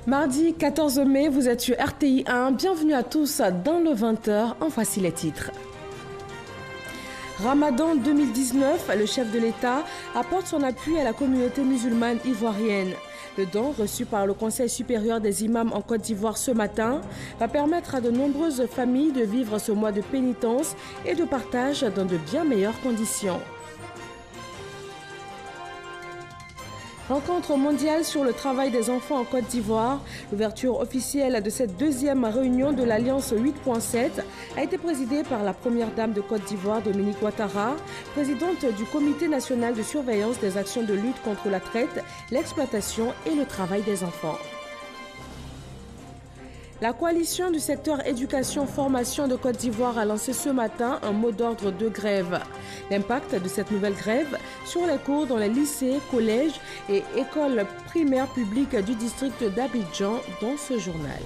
Mardi 14 mai, vous êtes sur RTI 1. Bienvenue à tous dans le 20h. En voici les titres. Ramadan 2019, le chef de l'État apporte son appui à la communauté musulmane ivoirienne. Le don reçu par le Conseil supérieur des imams en Côte d'Ivoire ce matin va permettre à de nombreuses familles de vivre ce mois de pénitence et de partage dans de bien meilleures conditions. Rencontre mondiale sur le travail des enfants en Côte d'Ivoire. L'ouverture officielle de cette deuxième réunion de l'Alliance 8.7 a été présidée par la première dame de Côte d'Ivoire, Dominique Ouattara, présidente du Comité national de surveillance des actions de lutte contre la traite, l'exploitation et le travail des enfants. La coalition du secteur éducation-formation de Côte d'Ivoire a lancé ce matin un mot d'ordre de grève. L'impact de cette nouvelle grève sur les cours dans les lycées, collèges et écoles primaires publiques du district d'Abidjan dans ce journal.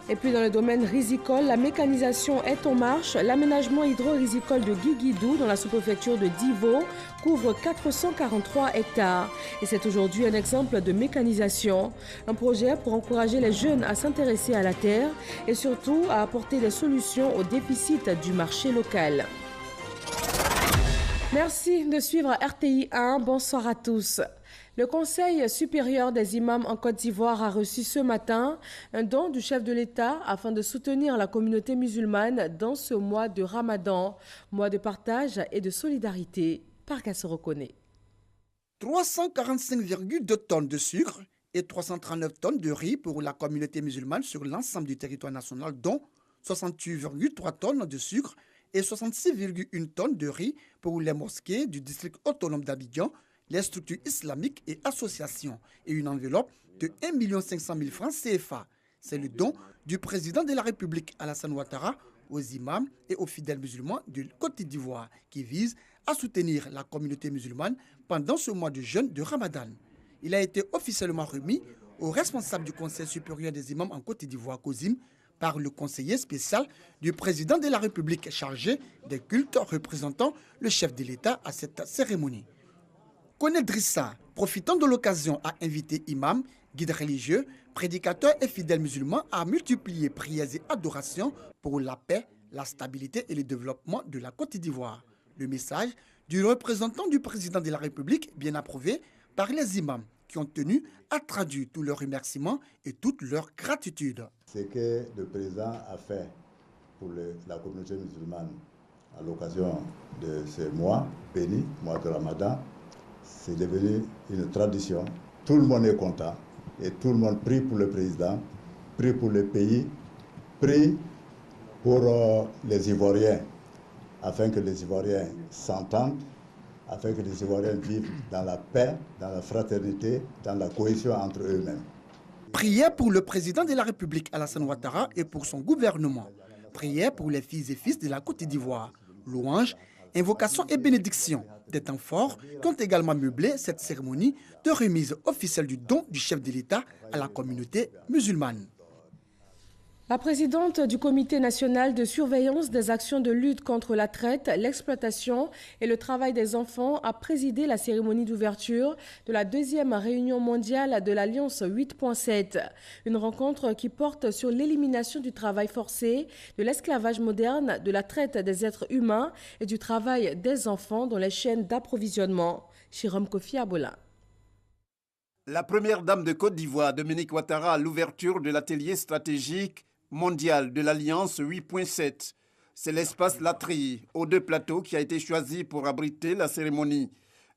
Et puis dans le domaine risicole, la mécanisation est en marche. L'aménagement hydro-risicole de Guiguidou dans la sous-préfecture de Divo couvre 443 hectares. Et c'est aujourd'hui un exemple de mécanisation. Un projet pour encourager les jeunes à s'intéresser à la terre et surtout à apporter des solutions au déficit du marché local. Merci de suivre RTI 1. Bonsoir à tous. Le Conseil supérieur des imams en Côte d'Ivoire a reçu ce matin un don du chef de l'État afin de soutenir la communauté musulmane dans ce mois de Ramadan, mois de partage et de solidarité. Parga se reconnaît. 345,2 tonnes de sucre et 339 tonnes de riz pour la communauté musulmane sur l'ensemble du territoire national, dont 68,3 tonnes de sucre et 66,1 tonnes de riz pour les mosquées du district autonome d'Abidjan, les structures islamiques et associations, et une enveloppe de 1 500 000 francs CFA. C'est le don du président de la République, Alassane Ouattara, aux imams et aux fidèles musulmans de Côte d'Ivoire, qui vise à soutenir la communauté musulmane pendant ce mois de jeûne de Ramadan. Il a été officiellement remis au responsable du Conseil supérieur des imams en Côte d'Ivoire, COSIM, par le conseiller spécial du président de la République chargé des cultes représentant le chef de l'État à cette cérémonie. Kone Drissa, profitant de l'occasion, a invité imams, guides religieux, prédicateurs et fidèles musulmans à multiplier prières et adorations pour la paix, la stabilité et le développement de la Côte d'Ivoire. Le message du représentant du président de la République, bien approuvé par les imams, qui ont tenu à traduire tous leurs remerciements et toute leur gratitude. Ce que le président a fait pour la communauté musulmane à l'occasion de ce mois béni, mois de Ramadan, c'est devenu une tradition. Tout le monde est content et tout le monde prie pour le président, prie pour le pays, prie pour les Ivoiriens, afin que les Ivoiriens s'entendent, afin que les Ivoiriens vivent dans la paix, dans la fraternité, dans la cohésion entre eux-mêmes. Prière pour le président de la République, Alassane Ouattara, et pour son gouvernement. Prière pour les filles et fils de la Côte d'Ivoire. Louanges, invocations et bénédictions. Des temps forts qui ont également meublé cette cérémonie de remise officielle du don du chef de l'État à la communauté musulmane. La présidente du Comité national de surveillance des actions de lutte contre la traite, l'exploitation et le travail des enfants a présidé la cérémonie d'ouverture de la deuxième réunion mondiale de l'Alliance 8.7. Une rencontre qui porte sur l'élimination du travail forcé, de l'esclavage moderne, de la traite des êtres humains et du travail des enfants dans les chaînes d'approvisionnement. Chirom Kofi Abola. La première dame de Côte d'Ivoire, Dominique Ouattara, à l'ouverture de l'atelier stratégique mondial de l'Alliance 8.7. C'est l'espace Latrie, aux deux plateaux, qui a été choisi pour abriter la cérémonie.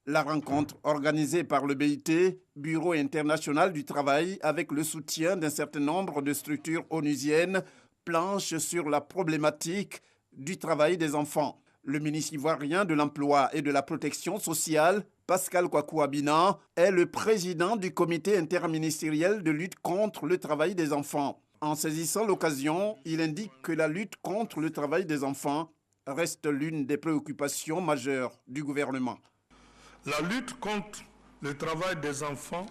La rencontre organisée par le BIT, Bureau international du travail, avec le soutien d'un certain nombre de structures onusiennes, planche sur la problématique du travail des enfants. Le ministre ivoirien de l'Emploi et de la Protection sociale, Pascal Kwaku Abina, est le président du comité interministériel de lutte contre le travail des enfants. En saisissant l'occasion, il indique que la lutte contre le travail des enfants reste l'une des préoccupations majeures du gouvernement. La lutte contre le travail des enfants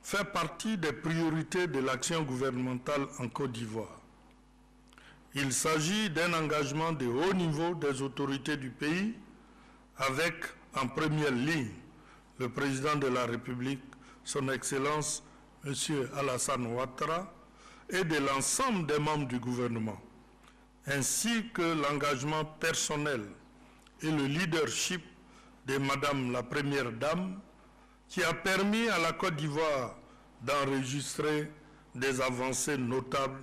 fait partie des priorités de l'action gouvernementale en Côte d'Ivoire. Il s'agit d'un engagement de haut niveau des autorités du pays avec, en première ligne, le président de la République, son Excellence M. Alassane Ouattara, et de l'ensemble des membres du gouvernement, ainsi que l'engagement personnel et le leadership de Madame la Première Dame, qui a permis à la Côte d'Ivoire d'enregistrer des avancées notables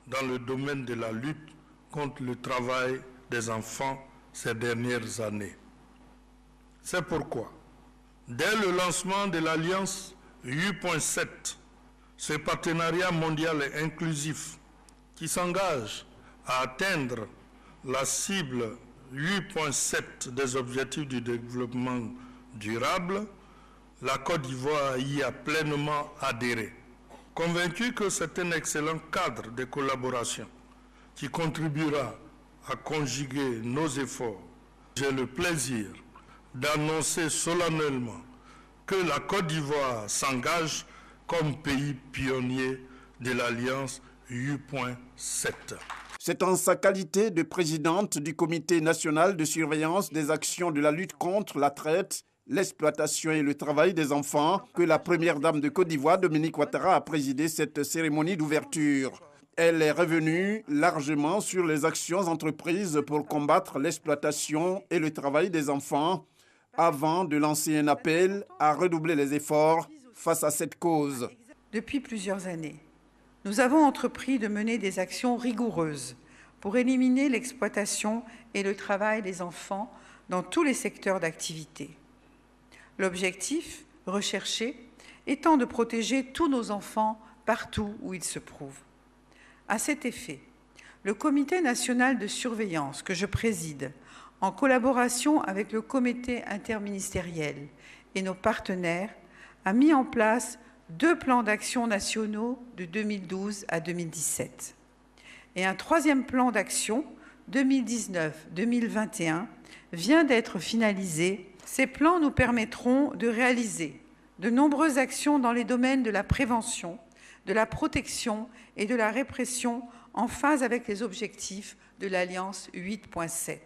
dans le domaine de la lutte contre le travail des enfants ces dernières années. C'est pourquoi, dès le lancement de l'Alliance 8.7, ce partenariat mondial et inclusif qui s'engage à atteindre la cible 8.7 des objectifs du développement durable, la Côte d'Ivoire y a pleinement adhéré. Convaincu que c'est un excellent cadre de collaboration qui contribuera à conjuguer nos efforts, j'ai le plaisir d'annoncer solennellement que la Côte d'Ivoire s'engage comme pays pionnier de l'Alliance 8.7. C'est en sa qualité de présidente du Comité national de surveillance des actions de la lutte contre la traite, l'exploitation et le travail des enfants que la première dame de Côte d'Ivoire, Dominique Ouattara, a présidé cette cérémonie d'ouverture. Elle est revenue largement sur les actions entreprises pour combattre l'exploitation et le travail des enfants avant de lancer un appel à redoubler les efforts face à cette cause. Depuis plusieurs années, nous avons entrepris de mener des actions rigoureuses pour éliminer l'exploitation et le travail des enfants dans tous les secteurs d'activité. L'objectif recherché étant de protéger tous nos enfants partout où ils se trouvent. À cet effet, le Comité national de surveillance que je préside, en collaboration avec le comité interministériel et nos partenaires, a mis en place 2 plans d'action nationaux de 2012 à 2017 et un 3e plan d'action 2019-2021 vient d'être finalisé. Ces plans nous permettront de réaliser de nombreuses actions dans les domaines de la prévention, de la protection et de la répression en phase avec les objectifs de l'Alliance 8.7.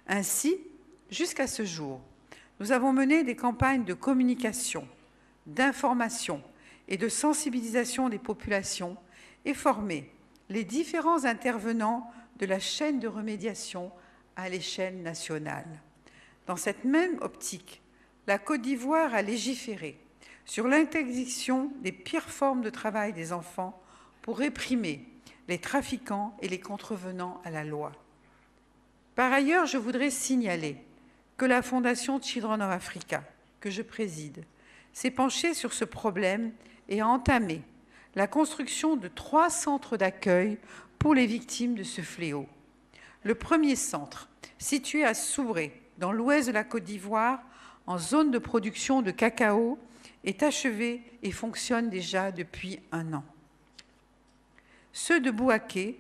Ainsi, jusqu'à ce jour, nous avons mené des campagnes de communication, d'information et de sensibilisation des populations et formé les différents intervenants de la chaîne de remédiation à l'échelle nationale. Dans cette même optique, la Côte d'Ivoire a légiféré sur l'interdiction des pires formes de travail des enfants pour réprimer les trafiquants et les contrevenants à la loi. Par ailleurs, je voudrais signaler que la Fondation Children of Africa, que je préside, s'est penchée sur ce problème et a entamé la construction de 3 centres d'accueil pour les victimes de ce fléau. Le premier centre, situé à Soubré, dans l'ouest de la Côte d'Ivoire, en zone de production de cacao, est achevé et fonctionne déjà depuis 1 an. Ceux de Bouaké,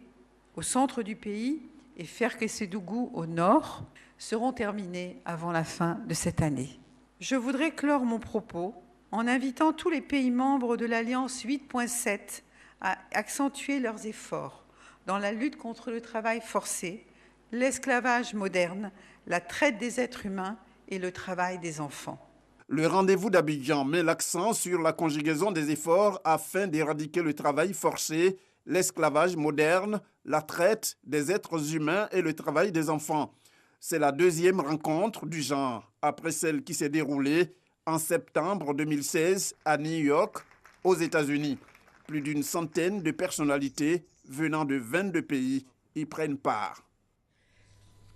au centre du pays, et Ferkessédougou, au nord, seront terminés avant la fin de cette année. Je voudrais clore mon propos en invitant tous les pays membres de l'Alliance 8.7 à accentuer leurs efforts dans la lutte contre le travail forcé, l'esclavage moderne, la traite des êtres humains et le travail des enfants. Le rendez-vous d'Abidjan met l'accent sur la conjugaison des efforts afin d'éradiquer le travail forcé, l'esclavage moderne, la traite des êtres humains et le travail des enfants. C'est la 2e rencontre du genre, après celle qui s'est déroulée en septembre 2016 à New York, aux États-Unis. Plus d'une centaine de personnalités venant de 22 pays y prennent part.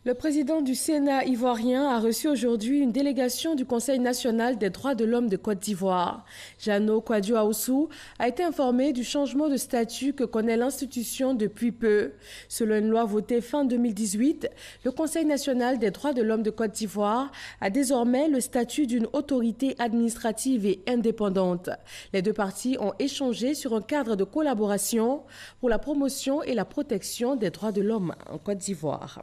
Le président du Sénat ivoirien a reçu aujourd'hui une délégation du Conseil national des droits de l'homme de Côte d'Ivoire. Jeannot Kouadio-Aoussou a été informé du changement de statut que connaît l'institution depuis peu. Selon une loi votée fin 2018, le Conseil national des droits de l'homme de Côte d'Ivoire a désormais le statut d'une autorité administrative et indépendante. Les 2 parties ont échangé sur un cadre de collaboration pour la promotion et la protection des droits de l'homme en Côte d'Ivoire.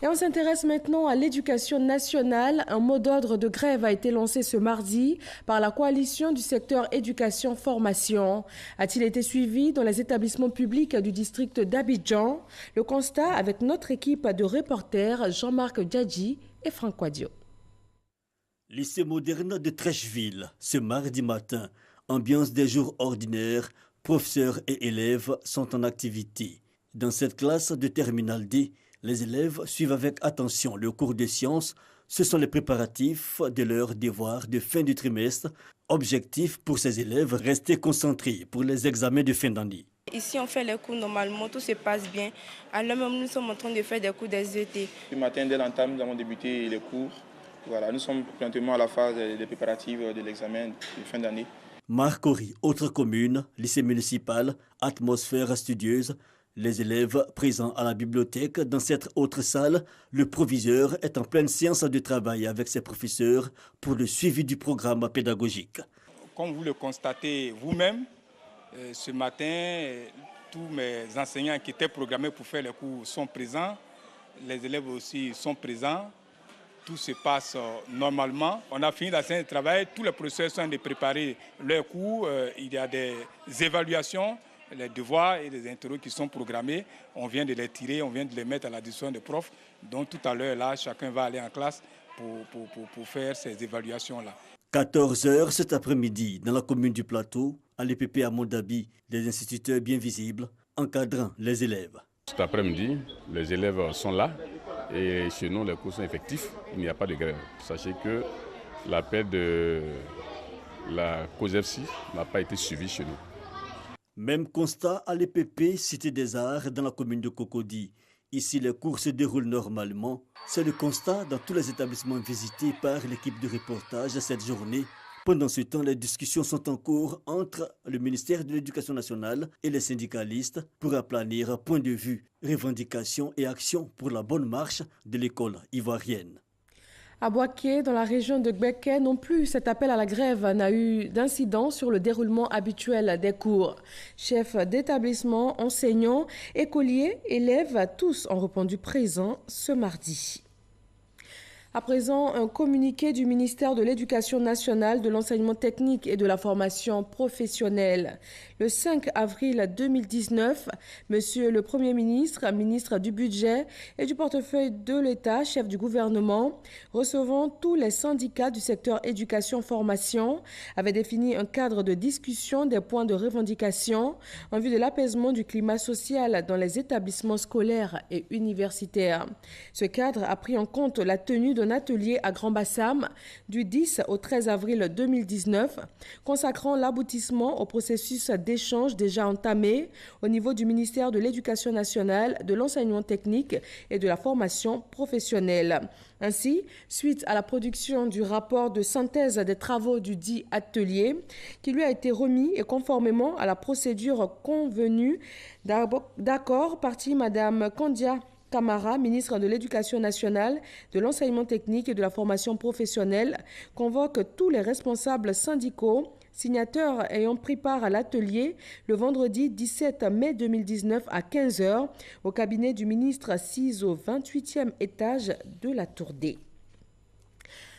Et on s'intéresse maintenant à l'éducation nationale. Un mot d'ordre de grève a été lancé ce mardi par la coalition du secteur éducation-formation. A-t-il été suivi dans les établissements publics du district d'Abidjan? Le constat avec notre équipe de reporters Jean-Marc Djadji et Franck Quadio. Lycée moderne de Trècheville, ce mardi matin, ambiance des jours ordinaires, professeurs et élèves sont en activité. Dans cette classe de terminale D, les élèves suivent avec attention le cours de sciences. Ce sont les préparatifs de leurs devoirs de fin du trimestre. Objectif pour ces élèves, rester concentrés pour les examens de fin d'année. Ici, on fait les cours normalement, tout se passe bien. Alors même, nous sommes en train de faire des cours des ET. Ce matin, dès l'entame, nous avons débuté les cours. Voilà, nous sommes présentement à la phase des préparatifs de l'examen de fin d'année. Marcory, autre commune, lycée municipal, atmosphère studieuse. Les élèves présents à la bibliothèque dans cette autre salle, le proviseur est en pleine séance de travail avec ses professeurs pour le suivi du programme pédagogique. Comme vous le constatez vous-même, ce matin, tous mes enseignants qui étaient programmés pour faire les cours sont présents. Les élèves aussi sont présents. Tout se passe normalement. On a fini la séance de travail. Tous les professeurs sont en train de préparer leurs cours. Il y a des évaluations, les devoirs et les interros qui sont programmés. On vient de les tirer, on vient de les mettre à la disposition des profs. Donc tout à l'heure, là, chacun va aller en classe pour faire ces évaluations-là. 14h cet après-midi, dans la commune du Plateau, à l'EPP à Mondabi, des instituteurs bien visibles encadrant les élèves. Cet après-midi, les élèves sont là et chez nous, les cours sont effectifs. Il n'y a pas de grève. Sachez que l'appel de la COSEFSI n'a pas été suivi chez nous. Même constat à l'EPP Cité des Arts dans la commune de Cocody. Ici, les cours se déroulent normalement. C'est le constat dans tous les établissements visités par l'équipe de reportage cette journée. Pendant ce temps, les discussions sont en cours entre le ministère de l'Éducation nationale et les syndicalistes pour aplanir point de vue, revendications et actions pour la bonne marche de l'école ivoirienne. À Boaké, dans la région de Gbeke, non plus cet appel à la grève n'a eu d'incident sur le déroulement habituel des cours. Chefs d'établissement, enseignants, écoliers, élèves, tous ont répondu présents ce mardi. À présent, un communiqué du ministère de l'Éducation nationale, de l'enseignement technique et de la formation professionnelle. Le 5 avril 2019, Monsieur le Premier ministre, ministre du Budget et du portefeuille de l'État, chef du gouvernement, recevant tous les syndicats du secteur éducation-formation, avait défini un cadre de discussion des points de revendication en vue de l'apaisement du climat social dans les établissements scolaires et universitaires. Ce cadre a pris en compte la tenue d'un atelier à Grand-Bassam du 10 au 13 avril 2019, consacrant l'aboutissement au processus d'échange déjà entamé au niveau du ministère de l'Éducation nationale, de l'enseignement technique et de la formation professionnelle. Ainsi, suite à la production du rapport de synthèse des travaux du dit atelier, qui lui a été remis et conformément à la procédure convenue d'accord, partie Madame Kandia Camara, ministre de l'Éducation nationale, de l'enseignement technique et de la formation professionnelle, convoque tous les responsables syndicaux, signataires ayant pris part à l'atelier le vendredi 17 mai 2019 à 15h au cabinet du ministre assis au 28e étage de la Tour D.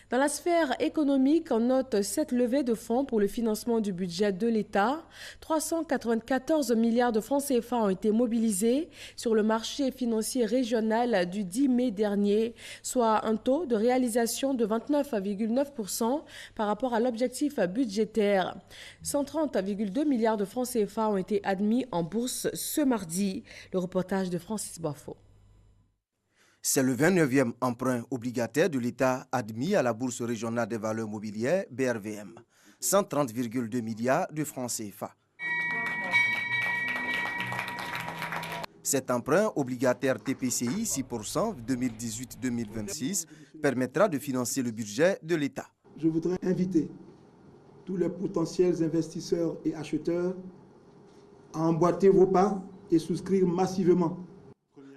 Dans la sphère économique, on note cette levée de fonds pour le financement du budget de l'État. 394 milliards de francs CFA ont été mobilisés sur le marché financier régional du 10 mai dernier, soit un taux de réalisation de 29,9% par rapport à l'objectif budgétaire. 130,2 milliards de francs CFA ont été admis en bourse ce mardi. Le reportage de Francis Boifo. C'est le 29e emprunt obligataire de l'État admis à la Bourse régionale des valeurs mobilières, BRVM. 130,2 milliards de francs CFA. Cet emprunt obligataire TPCI 6% 2018-2026 permettra de financer le budget de l'État. Je voudrais inviter tous les potentiels investisseurs et acheteurs à emboîter vos pas et souscrire massivement.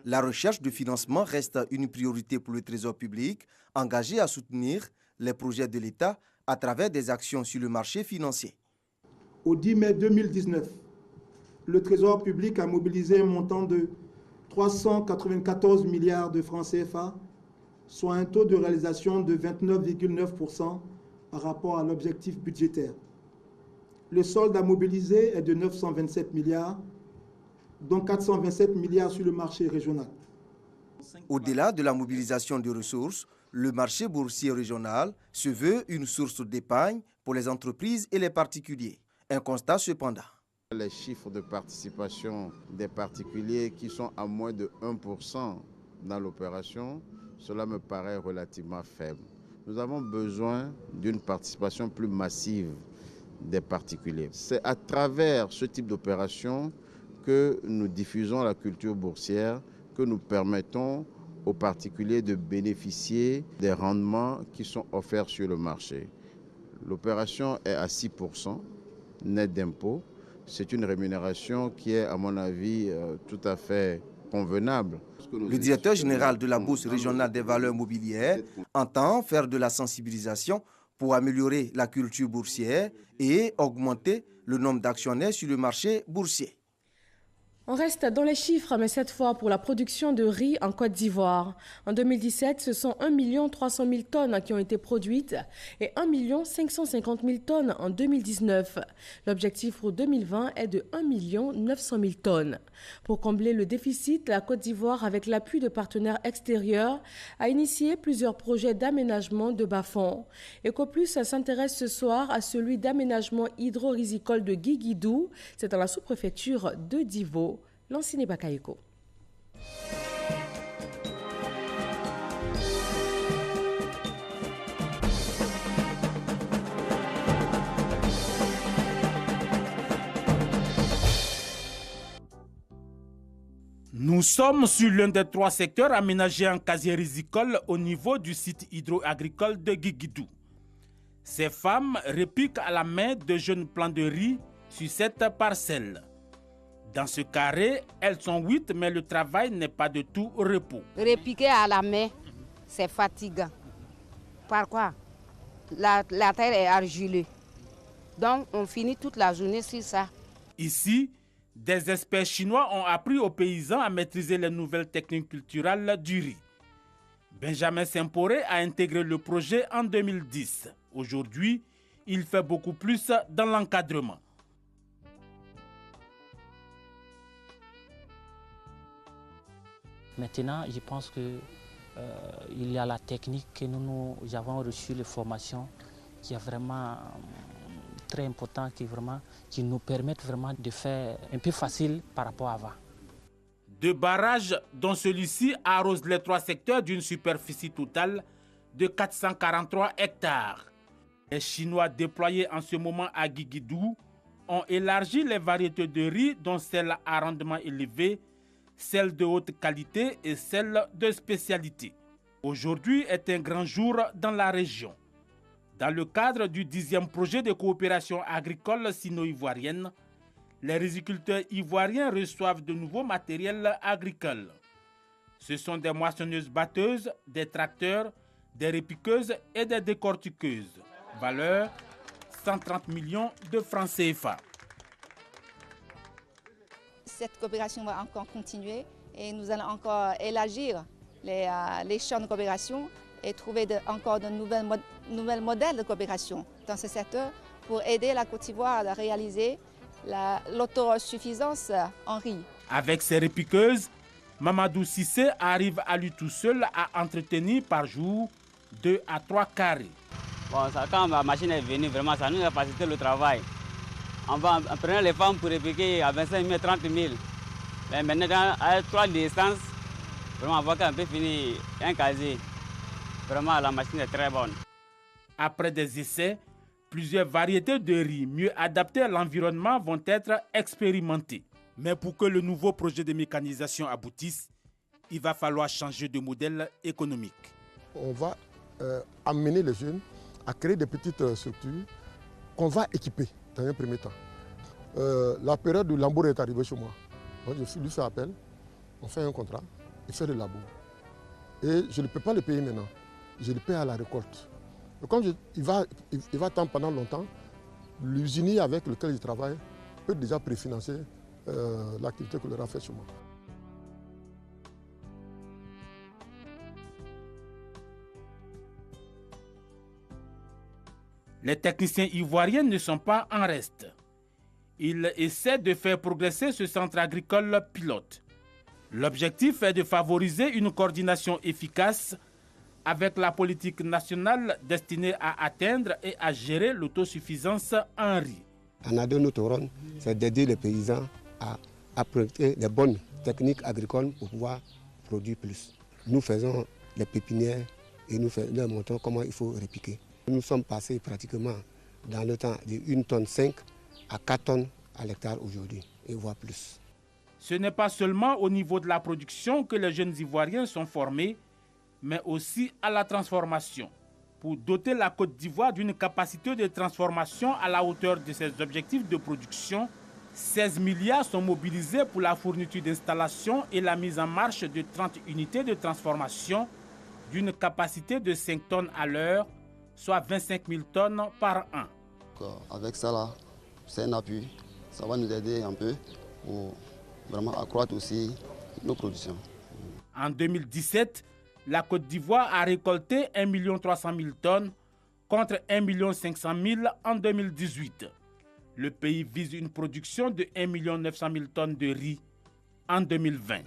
La recherche de financement reste une priorité pour le Trésor public, engagé à soutenir les projets de l'État à travers des actions sur le marché financier. Au 10 mai 2019, le Trésor public a mobilisé un montant de 394 milliards de francs CFA, soit un taux de réalisation de 29,9% par rapport à l'objectif budgétaire. Le solde à mobiliser est de 927 milliards, dont 427 milliards sur le marché régional. Au-delà de la mobilisation de ressources, Le marché boursier régional se veut une source d'épargne pour les entreprises et les particuliers. Un constat cependant. Les chiffres de participation des particuliers qui sont à moins de 1% dans l'opération, cela me paraît relativement faible. Nous avons besoin d'une participation plus massive des particuliers. C'est à travers ce type d'opération que nous diffusons la culture boursière, que nous permettons aux particuliers de bénéficier des rendements qui sont offerts sur le marché. L'opération est à 6% net d'impôts. C'est une rémunération qui est, à mon avis, tout à fait convenable. Le directeur général de la Bourse régionale des valeurs mobilières entend faire de la sensibilisation pour améliorer la culture boursière et augmenter le nombre d'actionnaires sur le marché boursier. On reste dans les chiffres, mais cette fois pour la production de riz en Côte d'Ivoire. En 2017, ce sont 1 300 000 tonnes qui ont été produites et 1 550 000 tonnes en 2019. L'objectif pour 2020 est de 1 900 000 tonnes. Pour combler le déficit, la Côte d'Ivoire, avec l'appui de partenaires extérieurs, a initié plusieurs projets d'aménagement de bas-fonds. EcoPlus s'intéresse ce soir à celui d'aménagement hydro-risicole de Guiguidou. C'est dans la sous-préfecture de Divo. Lancine Bakayoko. Nous sommes sur l'un des 3 secteurs aménagés en casier risicole au niveau du site hydro-agricole de Guiguidou. Ces femmes répiquent à la main de jeunes plants de riz sur cette parcelle. Dans ce carré, elles sont 8, mais le travail n'est pas de tout repos. Répiquer à la main, c'est fatigant. Pourquoi? La terre est argileuse. Donc, on finit toute la journée sur ça. Ici, des experts chinois ont appris aux paysans à maîtriser les nouvelles techniques culturelles du riz. Benjamin Semporé a intégré le projet en 2010. Aujourd'hui, il fait beaucoup plus dans l'encadrement. Maintenant, je pense qu'il y a la technique que nous avons reçu, les formations, qui est vraiment très important, qui nous permettent vraiment de faire un peu facile par rapport à avant. 2 barrages, dont celui-ci arrosent les 3 secteurs d'une superficie totale de 443 hectares. Les Chinois déployés en ce moment à Guiguidou ont élargi les variétés de riz, dont celles à rendement élevé, celles de haute qualité et celles de spécialité. Aujourd'hui est un grand jour dans la région. Dans le cadre du 10e projet de coopération agricole sino-ivoirienne, les riziculteurs ivoiriens reçoivent de nouveaux matériels agricoles. Ce sont des moissonneuses-batteuses, des tracteurs, des répiqueuses et des décortiqueuses. Valeur 130 millions de francs CFA. Cette coopération va encore continuer et nous allons encore élargir les champs de coopération et trouver encore de nouvelles modèles de coopération dans ce secteur pour aider la Côte d'Ivoire à réaliser l'autosuffisance en riz. Avec ses répiqueuses, Mamadou Sissé arrive à lui tout seul à entretenir par jour 2 à 3 carrés. Bon, ça, quand la machine est venue, vraiment, ça nous a facilité le travail. On prenait les femmes pour répliquer à 25 000, 30 000. Mais maintenant, avec 3 licences, vraiment, on voit qu'on peut finir un casier. Vraiment, la machine est très bonne. Après des essais, plusieurs variétés de riz mieux adaptées à l'environnement vont être expérimentées. Mais pour que le nouveau projet de mécanisation aboutisse, il va falloir changer de modèle économique. On va amener les jeunes à créer des petites structures qu'on va équiper dans un premier temps. La période du labour est arrivée chez moi. Donc je lui fais appel, on fait un contrat, il fait le labour. Et je ne peux pas le payer maintenant, je le paye à la récolte. Et comme il va attendre pendant longtemps, l'usinier avec lequel il travaille peut déjà préfinancer l'activité qu'il aura faite chez moi. Les techniciens ivoiriens ne sont pas en reste. Ils essaient de faire progresser ce centre agricole pilote. L'objectif est de favoriser une coordination efficace avec la politique nationale destinée à atteindre et à gérer l'autosuffisance en riz. Notre rôle, c'est d'aider les paysans à apprendre les bonnes techniques agricoles pour pouvoir produire plus. Nous faisons les pépinières et nous leur montrons comment il faut répliquer. Nous sommes passés pratiquement dans le temps de 1,5 tonne à 4 tonnes à l'hectare aujourd'hui, et voire plus. Ce n'est pas seulement au niveau de la production que les jeunes Ivoiriens sont formés, mais aussi à la transformation. Pour doter la Côte d'Ivoire d'une capacité de transformation à la hauteur de ses objectifs de production, 16 milliards sont mobilisés pour la fourniture d'installations et la mise en marche de 30 unités de transformation d'une capacité de 5 tonnes à l'heure, soit 25 000 tonnes par an. Avec ça, là, c'est un appui. Ça va nous aider un peu pour vraiment accroître aussi nos productions. En 2017, la Côte d'Ivoire a récolté 1 300 000 tonnes contre 1 500 000 en 2018. Le pays vise une production de 1 900 000 tonnes de riz en 2020.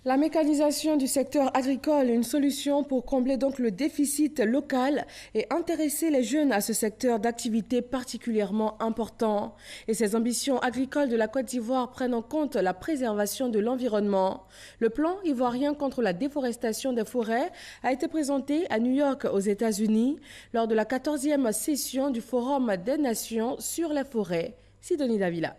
La mécanisation du secteur agricole, une solution pour combler donc le déficit local et intéresser les jeunes à ce secteur d'activité particulièrement important. Et ces ambitions agricoles de la Côte d'Ivoire prennent en compte la préservation de l'environnement. Le plan ivoirien contre la déforestation des forêts a été présenté à New York aux États-Unis lors de la 14e session du Forum des Nations sur les forêts. Sidonie Davila.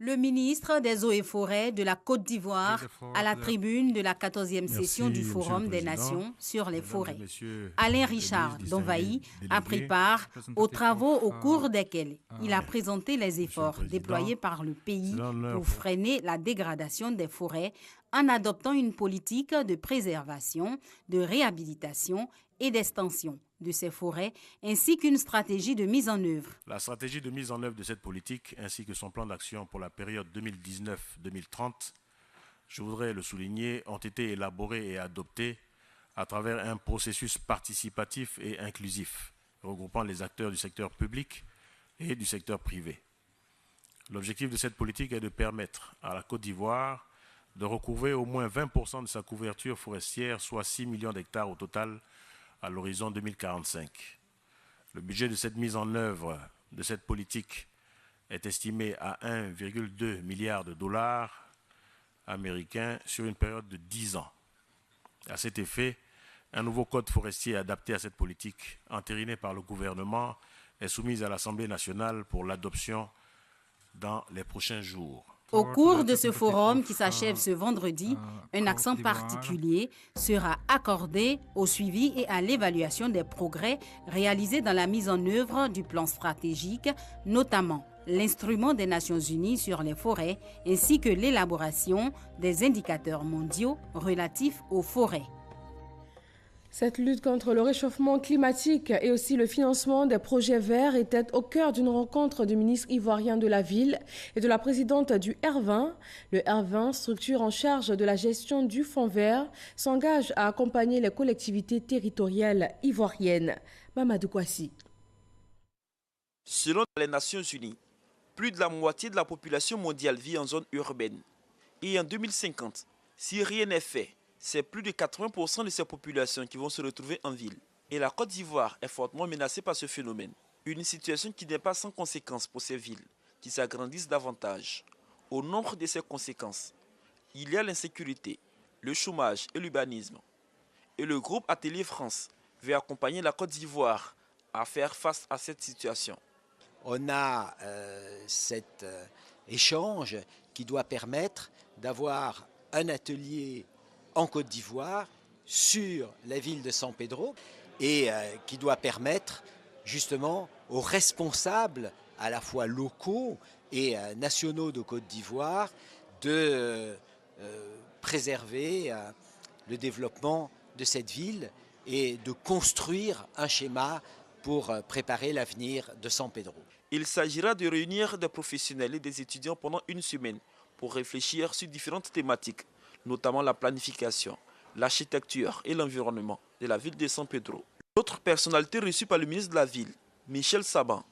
Le ministre des Eaux et Forêts de la Côte d'Ivoire à la tribune de la 14e session du Forum des Nations sur les forêts. Alain Richard Donvaï a pris part aux travaux au cours desquels il a présenté les efforts déployés par le pays pour freiner la dégradation des forêts en adoptant une politique de préservation, de réhabilitation et d'extension de ces forêts, ainsi qu'une stratégie de mise en œuvre. La stratégie de mise en œuvre de cette politique, ainsi que son plan d'action pour la période 2019-2030, je voudrais le souligner, ont été élaborés et adoptés à travers un processus participatif et inclusif, regroupant les acteurs du secteur public et du secteur privé. L'objectif de cette politique est de permettre à la Côte d'Ivoire de recouvrer au moins 20% de sa couverture forestière, soit 6 millions d'hectares au total, à l'horizon 2045. Le budget de cette mise en œuvre de cette politique est estimé à 1,2 milliard de dollars américains sur une période de 10 ans. À cet effet, un nouveau code forestier adapté à cette politique, entériné par le gouvernement, est soumis à l'Assemblée nationale pour l'adoption dans les prochains jours. Au cours de ce forum qui s'achève ce vendredi, un accent particulier sera accordé au suivi et à l'évaluation des progrès réalisés dans la mise en œuvre du plan stratégique, notamment l'instrument des Nations Unies sur les forêts, ainsi que l'élaboration des indicateurs mondiaux relatifs aux forêts. Cette lutte contre le réchauffement climatique et aussi le financement des projets verts était au cœur d'une rencontre du ministre ivoirien de la Ville et de la présidente du R20. Le R20, structure en charge de la gestion du fonds vert, s'engage à accompagner les collectivités territoriales ivoiriennes. Mamadou Kouassi. Selon les Nations Unies, plus de la moitié de la population mondiale vit en zone urbaine. Et en 2050, si rien n'est fait, c'est plus de 80% de ces populations qui vont se retrouver en ville. Et la Côte d'Ivoire est fortement menacée par ce phénomène. Une situation qui n'est pas sans conséquences pour ces villes, qui s'agrandissent davantage. Au nombre de ces conséquences, il y a l'insécurité, le chômage et l'urbanisme. Et le groupe Atelier France veut accompagner la Côte d'Ivoire à faire face à cette situation. On a cet échange qui doit permettre d'avoir un atelier en Côte d'Ivoire sur la ville de San Pedro et qui doit permettre justement aux responsables à la fois locaux et nationaux de Côte d'Ivoire de préserver le développement de cette ville et de construire un schéma pour préparer l'avenir de San Pedro. Il s'agira de réunir des professionnels et des étudiants pendant une semaine pour réfléchir sur différentes thématiques, notamment la planification, l'architecture et l'environnement de la ville de San Pedro. D'autres personnalités reçues par le ministre de la Ville, Michel Saban,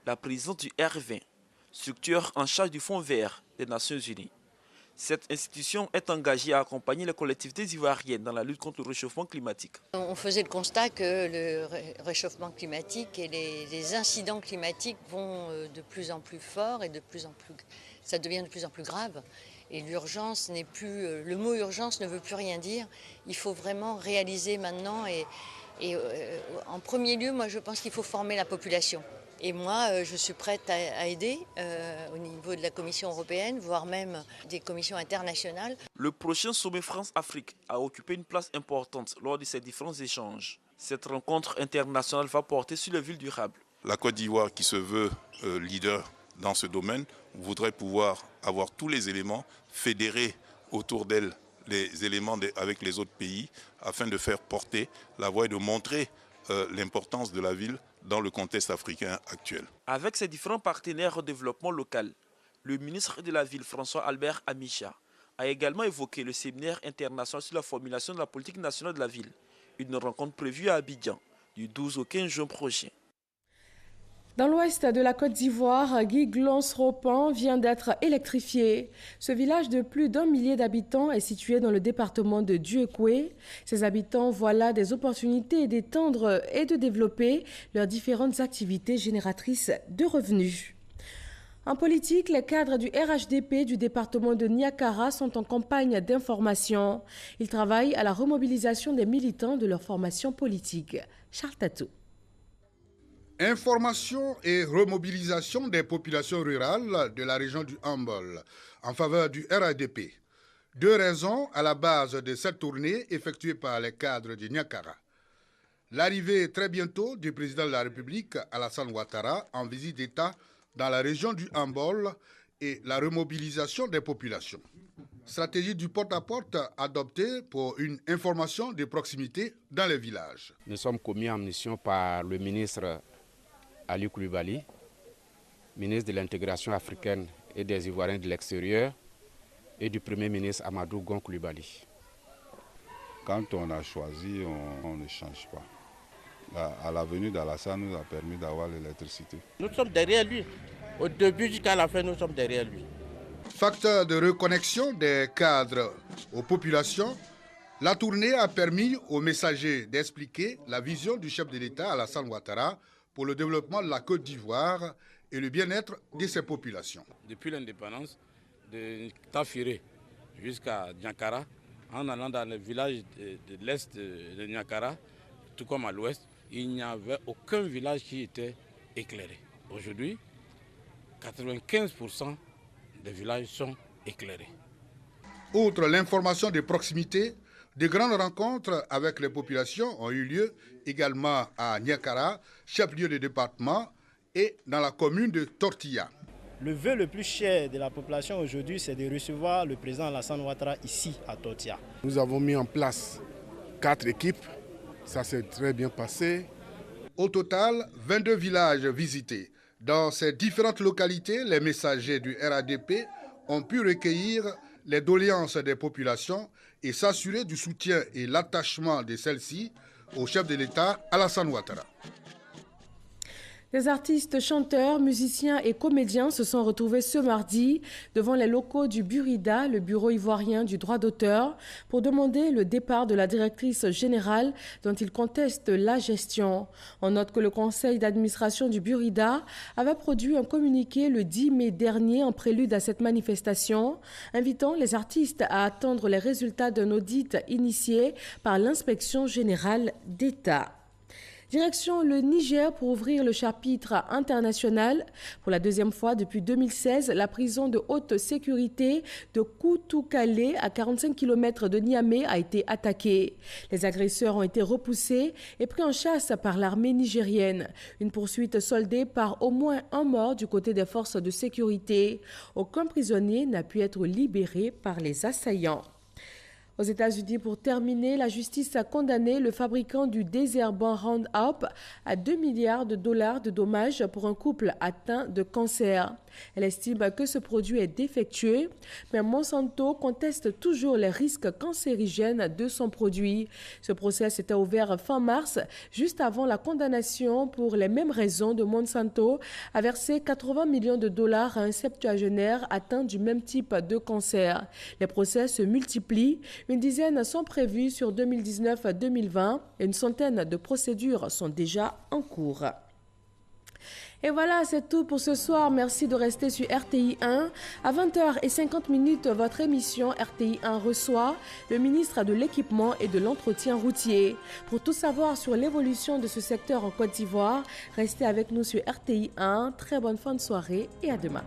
la présidente du R20, structure en charge du Fonds vert des Nations Unies. Cette institution est engagée à accompagner les collectivités ivoiriennes dans la lutte contre le réchauffement climatique. On faisait le constat que le réchauffement climatique et les incidents climatiques vont de plus en plus forts et ça devient de plus en plus grave. Et l'urgence n'est plus, le mot urgence ne veut plus rien dire. Il faut vraiment réaliser maintenant et en premier lieu, moi je pense qu'il faut former la population. Et moi, je suis prête à aider au niveau de la Commission européenne, voire même des commissions internationales. Le prochain sommet France-Afrique a occupé une place importante lors de ces différents échanges. Cette rencontre internationale va porter sur les villes durables. La Côte d'Ivoire, qui se veut leader dans ce domaine, voudrait pouvoir avoir tous les éléments, fédérer autour d'elle les éléments avec les autres pays, afin de faire porter la voix et de montrer l'importance de la ville dans le contexte africain actuel. Avec ses différents partenaires au développement local, le ministre de la Ville, François-Albert Amicha, a également évoqué le séminaire international sur la formulation de la politique nationale de la ville, une rencontre prévue à Abidjan du 12 au 15 juin prochain. Dans l'ouest de la Côte d'Ivoire, Guiglons-Ropan vient d'être électrifié. Ce village de plus d'1 millier d'habitants est situé dans le département de Dieukwé. Ses habitants voient là des opportunités d'étendre et de développer leurs différentes activités génératrices de revenus. En politique, les cadres du RHDP du département de Niakara sont en campagne d'information. Ils travaillent à la remobilisation des militants de leur formation politique. Charles Tatou. Information et remobilisation des populations rurales de la région du Hambol en faveur du RHDP. 2 raisons à la base de cette tournée effectuée par les cadres du Niakara. L'arrivée très bientôt du président de la République, Alassane Ouattara, en visite d'État dans la région du Hambol et la remobilisation des populations. Stratégie du porte-à-porte adoptée pour une information de proximité dans les villages. Nous sommes commis en mission par le ministre Ali Koulibaly, ministre de l'intégration africaine et des Ivoiriens de l'extérieur, et du Premier ministre Amadou Gon Koulibaly. Quand on a choisi, on ne change pas. À la venue d'Alassane nous a permis d'avoir l'électricité. Nous sommes derrière lui. Au début jusqu'à la fin, nous sommes derrière lui. Facteur de reconnexion des cadres aux populations, la tournée a permis aux messagers d'expliquer la vision du chef de l'État Alassane Ouattara pour le développement de la Côte d'Ivoire et le bien-être de ses populations. Depuis l'indépendance de Tafiré jusqu'à Niakara, en allant dans les villages de l'est de Niakara, tout comme à l'ouest, il n'y avait aucun village qui était éclairé. Aujourd'hui, 95% des villages sont éclairés. Outre l'information de proximité, de grandes rencontres avec les populations ont eu lieu également à Niakara, chef-lieu de département, et dans la commune de Tortilla. Le vœu le plus cher de la population aujourd'hui, c'est de recevoir le président Alassane Ouattara ici à Tortilla. Nous avons mis en place 4 équipes, ça s'est très bien passé. Au total, 22 villages visités. Dans ces différentes localités, les messagers du RHDP ont pu recueillir les doléances des populations et s'assurer du soutien et l'attachement de celles-ci au chef de l'État, Alassane Ouattara. Des artistes, chanteurs, musiciens et comédiens se sont retrouvés ce mardi devant les locaux du Burida, le bureau ivoirien du droit d'auteur, pour demander le départ de la directrice générale dont ils contestent la gestion. On note que le conseil d'administration du Burida avait produit un communiqué le 10 mai dernier en prélude à cette manifestation, invitant les artistes à attendre les résultats d'un audit initié par l'inspection générale d'État. Direction le Niger pour ouvrir le chapitre international. Pour la 2e fois depuis 2016, la prison de haute sécurité de Koutoukale, à 45 km de Niamey, a été attaquée. Les agresseurs ont été repoussés et pris en chasse par l'armée nigérienne. Une poursuite soldée par au moins un mort du côté des forces de sécurité. Aucun prisonnier n'a pu être libéré par les assaillants. Aux États-Unis, pour terminer, la justice a condamné le fabricant du désherbant Roundup à 2 milliards de dollars de dommages pour un couple atteint de cancer. Elle estime que ce produit est défectueux, mais Monsanto conteste toujours les risques cancérigènes de son produit. Ce procès s'était ouvert fin mars, juste avant la condamnation pour les mêmes raisons de Monsanto à verser 80 millions de dollars à un septuagénaire atteint du même type de cancer. Les procès se multiplient. Une dizaine sont prévus sur 2019-2020 et une centaine de procédures sont déjà en cours. Et voilà, c'est tout pour ce soir. Merci de rester sur RTI 1. À 20h50, votre émission RTI 1 reçoit le ministre de l'Équipement et de l'Entretien routier. Pour tout savoir sur l'évolution de ce secteur en Côte d'Ivoire, restez avec nous sur RTI 1. Très bonne fin de soirée et à demain.